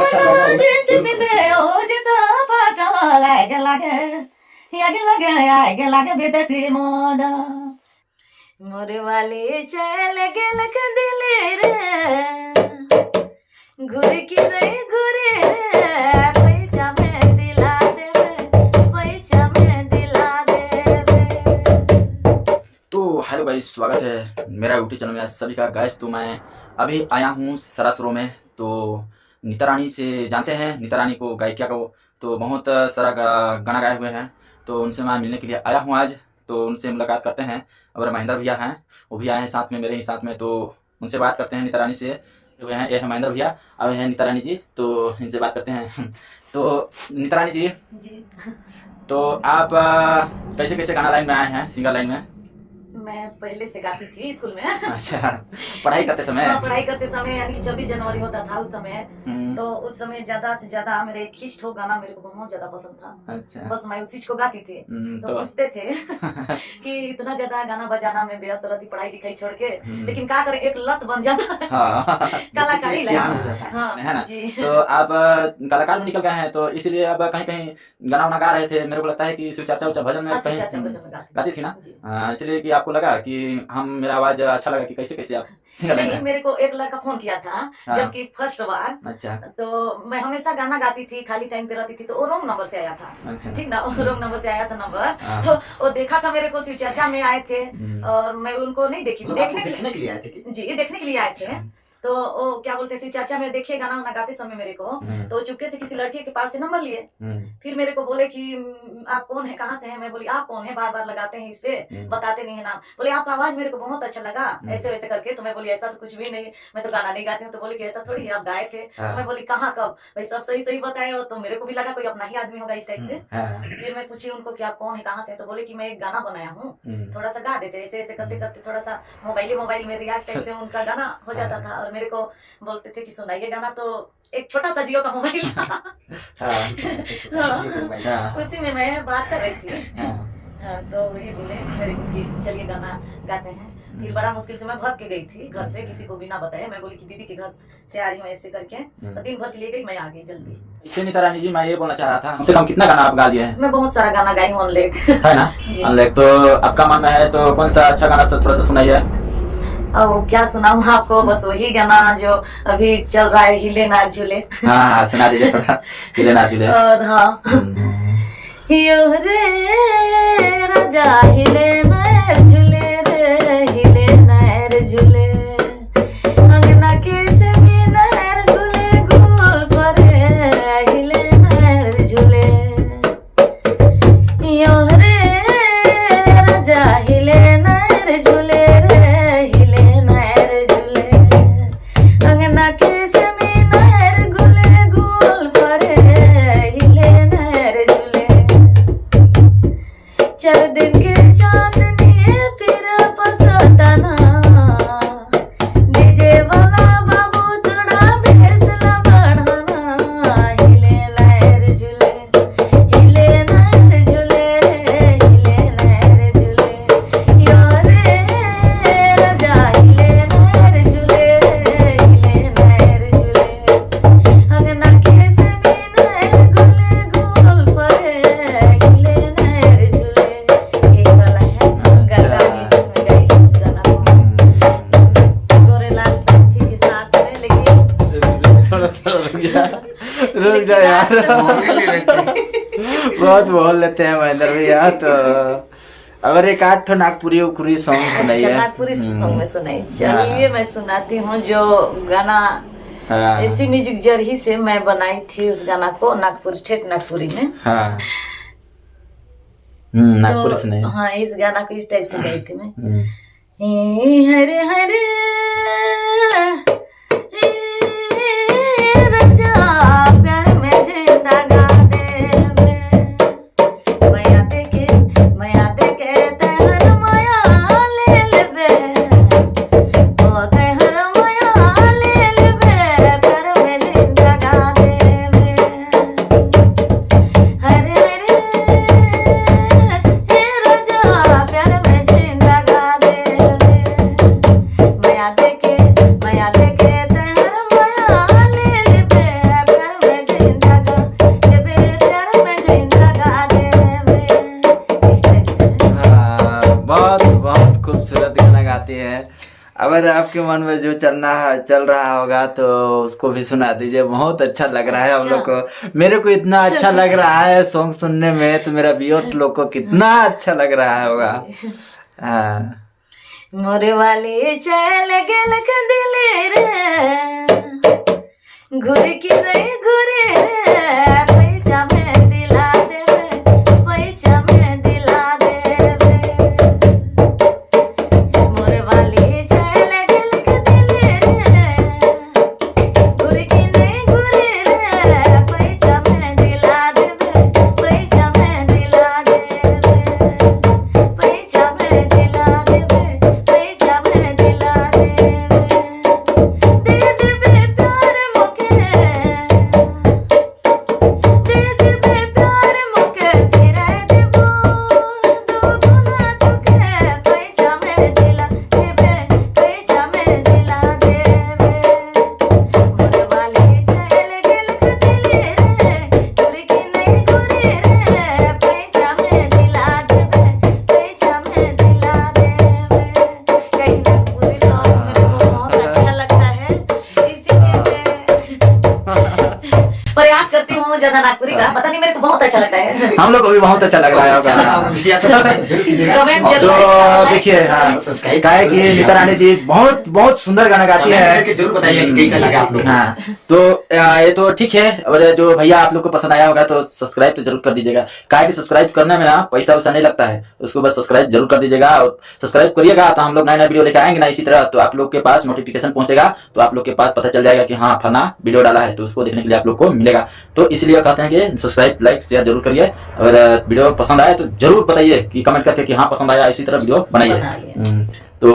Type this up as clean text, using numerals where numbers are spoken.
अच्छा लगा। मोरे वाली चल गेल दिले रे घुर की नहीं घुरे रे पैसा में दिला देवे पैसा में दिला देवे। तो हेलो गाइस, स्वागत है मेरा यूट्यूब चैनल में सभी का। गाइस तो मैं अभी आया हूँ सरासरों में। तो नीता रानी से जानते हैं, नीता रानी को गायिका को तो बहुत सारा गाना गाए हुए हैं। तो उनसे मैं मिलने के लिए आया हूँ आज। तो उनसे मुलाकात करते हैं। और महेंद्र भैया हैं, वो भी आए हैं साथ में, मेरे ही साथ में। तो उनसे बात करते हैं नीता रानी से। जो हैं ये है महेंद्र भैया और हैं नीता रानी जी। तो इनसे बात करते हैं। तो नीता रानी जी, तो आप कैसे कैसे गाना लाइन में आए हैं, सिंगर लाइन में? मैं पहले से गाती थी स्कूल में। अच्छा, पढ़ाई करते समय? हाँ, पढ़ाई करते समय यानी कि 26 जनवरी होता था उस समय। तो उस समय ज्यादा से ज्यादा मेरे खिष्ट हो गाना मेरे को बहुत ज्यादा पसंद था। अच्छा। बस मैं उसी को गाती थी। तो पूछते थे कि इतना ज्यादा गाना बजाना में व्यस्त रहती, पढ़ाई लिखाई छोड़ के, लेकिन क्या करें, एक लत बन जाता है। कलाकारी है ना। तो आप कलाकार में निकल गए हैं, तो इसलिए अब कहीं कहीं गाना वाना गा रहे थे। मेरे को लगता है कि शिव चर्चा उच्चा भजन में कहीं गाती थी ना, इसलिए कि आपको लगा कि मेरा आवाज अच्छा लगा कि कैसे कैसे आप नहीं, मेरे को एक लड़का फोन किया था जबकि फर्स्ट बार। अच्छा। तो मैं हमेशा गाना गाती थी, खाली टाइम पे रहती थी। तो वो रॉन्ग नंबर से आया था। अच्छा। ठीक ना, रॉन्ग नंबर से आया था नंबर। तो वो देखा था मेरे को, शिव चर्चा में आए थे और मैं उनको नहीं देखी, देखने के लिए आए थे जी, देखने के लिए आए थे। तो वो क्या बोलते हैं, शिव चर्चा में देखिए गाना वाना गाते समय मेरे को। तो चुपके से किसी लड़की के पास से नंबर लिए। फिर मेरे को बोले कि आप कौन है, कहाँ से हैं? मैं बोली आप कौन है, बार बार लगाते हैं इस पे, बताते नहीं है नाम। बोले आपका आवाज मेरे को बहुत अच्छा लगा, ऐसे वैसे करके। तो मैं बोली ऐसा तो कुछ भी नहीं, मैं तो गाना नहीं गाती हूँ। तो बोले कि ऐसा थोड़ी है, आप गाए थे। तो मैं बोली कहाँ कब? भाई सब सही सही बताए हो। तो मेरे को भी लगा कोई अपना ही आदमी होगा इस टाइप से। फिर मैं पूछी उनको कि आप कौन है, कहाँ से? तो बोले कि मैं एक गाना बनाया हूँ, थोड़ा सा गा देते। ऐसे ऐसे करते करते थोड़ा सा मोबाइल में रियाज टाइप से उनका गाना हो जाता था। और मेरे को बोलते थे कि सुनाइए गाना। तो एक छोटा सा जियो का मोबाइल था। उसी में मैं बात कर रही थी। तो वही बोले मेरे को कि चलिए गाना गाते हैं। फिर बड़ा मुश्किल से मैं भाग के गई थी घर से, किसी को भी ना बताया। मैं बोली कि दीदी के घर से आ रही हूँ ऐसे करके। तो दिन भर के लिए गई, मैं आ गई जल्दी। इससे नीता रानी जी, मैं ये बोलना चाह रहा था, कम से कम कितना गाना आप गा दिए हैं? मैं बहुत सारा गाना गाई हूँ, अनलेग है ना। अनलेग तो आपका मन में है, तो कौन सा अच्छा गाना थोड़ा सा सुनाइए। अब क्या सुनाऊं आपको? बस वही गाना जो अभी चल रहा है, हिले नार झूले। हाँ, सुना दीजिए थोड़ा, हिले नार झूले। और हाँ, यो रे राजा हिले नार झूले रे, हिले नार झूले, अंगना के से नार गुले गुल परे, हिले नार झूले। यो रे राजा हिले नार झूले, रुक जा यार। बहुत बोल लेते हैं महेंद्र भैया। तो अगर एक आठ ठो नागपुरी उखुरी सॉन्ग सुनाइए। नागपुरी सॉन्ग में सुनाई, चलिए मैं सुनाती हूँ। जो गाना ऐसी म्यूजिक जरही से मैं बनाई थी उस गाना को, नागपुरी, ठेठ नागपुरी में। नागपुरी सुनाइए। हाँ, इस गाना को इस टाइप से गाई थी मैं। हरे हरे अगर आपके मन में जो चल रहा होगा तो उसको भी सुना दीजिए, बहुत अच्छा लग रहा है हम लोग को। मेरे को इतना अच्छा लग रहा है सॉन्ग सुनने में, तो मेरा व्यूअर्स लोग को कितना अच्छा लग रहा होगा। हाँ। मोरे वाली चल गेल दिले रे, घुर की नहीं घुरे रे, पैसा में दिला देवे, पैसा में दिला देवे। मोरे वाली चल गेल दिले रे, घुर की नहीं घुरे रे, पैसा में दिला देवे, पैसा में दिला देवे, पैसा में दिला देवे, पैसा में दिला देवे। दे देवे प्यार मोके, दे देवे प्यार मोके, फिराए देबो दो गुना तुके, पैसा में दिला देवे, पैसा में दिला देवे। मोरे वाली चल गेल दिले रे, घुर की नहीं घुरे रे, पैसा में दिला देवे, पैसा में दिला देवे। कहीं भी पूरी सॉन्ग मेरे को बहुत अच्छा लगता है, इसीलिए मैं प्रयास करती हूँ ज्यादा नागपुरी का। पता नहीं मेरे को बहुत अच्छा लगता है। हम लोग को भी बहुत अच्छा लग रहा है कमेंट तो जरूर देखिए, हाँ, काहे कि नीता रानी जी बहुत बहुत सुंदर गाना गाती है। जरूर बताइए कि कैसा लगा आप लोग। हाँ, तो ये तो ठीक है। और जो भैया आप लोग को पसंद आया होगा तो सब्सक्राइब तो जरूर कर दीजिएगा। काहे कि सब्सक्राइब करने में ना पैसा वैसा नहीं लगता है, उसको बस सब्सक्राइब जरूर कर दीजिएगा। और सब्सक्राइब करिएगा तो हम लोग नया नया वीडियो लेकर आएंगे ना, इसी तरह तो आप लोग के पास नोटिफिकेशन पहुंचेगा, तो आप लोग के पास पता चल जाएगा कि हाँ फला वीडियो डाला है, तो उसको देखने के लिए आप लोग को मिलेगा। तो इसलिए कहते हैं कि सब्सक्राइब लाइक शेयर जरूर करिए। अगर वीडियो पसंद आए तो जरूर बताइए कि कमेंट करके कि हाँ पसंद आया, इसी तरह वीडियो बनाइए।